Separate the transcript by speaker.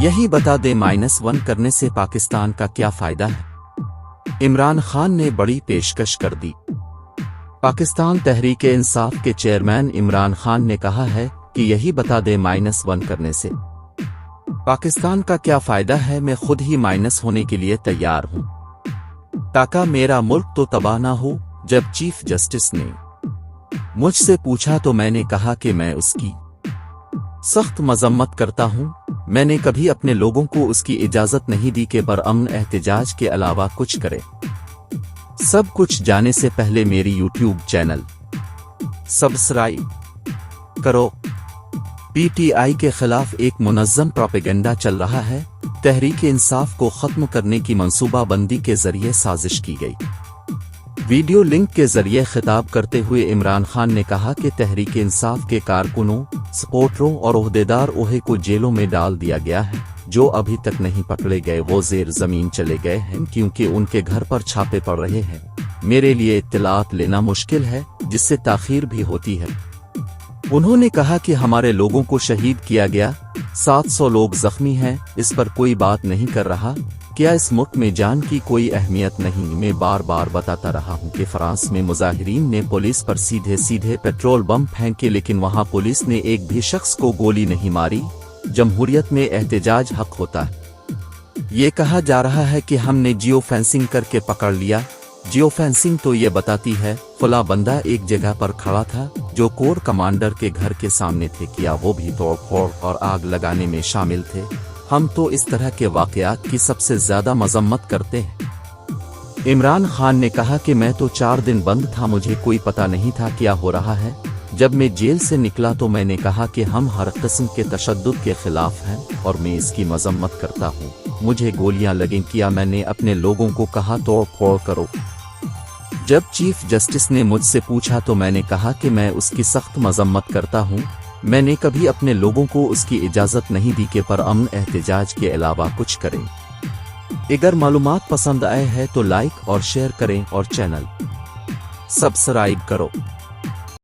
Speaker 1: यही बता दे -1 करने से पाकिस्तान का क्या फायदा है। इमरान खान ने बड़ी पेशकश कर दी। पाकिस्तान तहरीक-ए-इंसाफ के चेयरमैन इमरान खान ने कहा है कि यही बता दे -1 करने से पाकिस्तान का क्या फायदा है। मैं खुद ही माइनस होने के लिए तैयार हूं ताकि मेरा मुल्क तो तबाह ना हो। जब चीफ जस्टिस ने मुझसे पूछा तो मैंने कहा कि मैं उसकी सख्त मजम्मत करता हूं। मैंने कभी अपने लोगों को उसकी इजाजत नहीं दी कि बरअमन एहतजाज के अलावा कुछ करे। सब कुछ जाने से पहले मेरी यूट्यूब चैनल सब्सक्राइब करो। पीटीआई के खिलाफ एक मुनज़्ज़म प्रोपेगेंडा चल रहा है। तहरीक इंसाफ को खत्म करने की मंसूबाबंदी के जरिए साजिश की गई। वीडियो लिंक के जरिए खिताब करते हुए इमरान खान ने कहा कि तहरीक इंसाफ के कारकुनों, सपोर्टरों और ओहदेदार ओहे को जेलों में डाल दिया गया है। जो अभी तक नहीं पकड़े गए वो ज़ेर ज़मीन चले गए हैं क्योंकि उनके घर पर छापे पड़ रहे हैं। मेरे लिए इत्तलात लेना मुश्किल है, जिससे ताख़ीर भी होती है। उन्होंने कहा कि हमारे लोगों को शहीद किया गया, 700 लोग जख्मी हैं, इस पर कोई बात नहीं कर रहा। क्या इस मुल्क में जान की कोई अहमियत नहीं। मैं बार बार बताता रहा हूं कि फ्रांस में मुजाहिरीन ने पुलिस पर सीधे सीधे पेट्रोल बम फेंके, लेकिन वहां पुलिस ने एक भी शख्स को गोली नहीं मारी। जमहूरियत में एहतजाज हक होता है। ये कहा जा रहा है कि हमने जियो फेंसिंग करके पकड़ लिया। जियो फेंसिंग तो ये बताती है फला बंदा एक जगह पर खड़ा था जो कोर कमांडर के घर के सामने थे, किया वो भी तोड़ फोड़ और आग लगाने में शामिल थे। हम तो इस तरह के वाकयात की सबसे ज्यादा मजम्मत करते हैं। इमरान खान ने कहा कि मैं तो 4 दिन बंद था, मुझे कोई पता नहीं था क्या हो रहा है। जब मैं जेल से निकला तो मैंने कहा कि हम हर किस्म के तशद्दुद के खिलाफ हैं और मैं इसकी मजम्मत करता हूँ। मुझे गोलियां लगें, किया मैंने अपने लोगों को कहा तोड़ फोड़ करो। जब चीफ जस्टिस ने मुझसे पूछा तो मैंने कहा कि मैं उसकी सख्त मजम्मत करता हूँ। मैंने कभी अपने लोगों को उसकी इजाजत नहीं दी कि परअमन एहतजाज के अलावा कुछ करें। अगर मालूमात पसंद आए हैं तो लाइक और शेयर करें और चैनल सब्सक्राइब करो।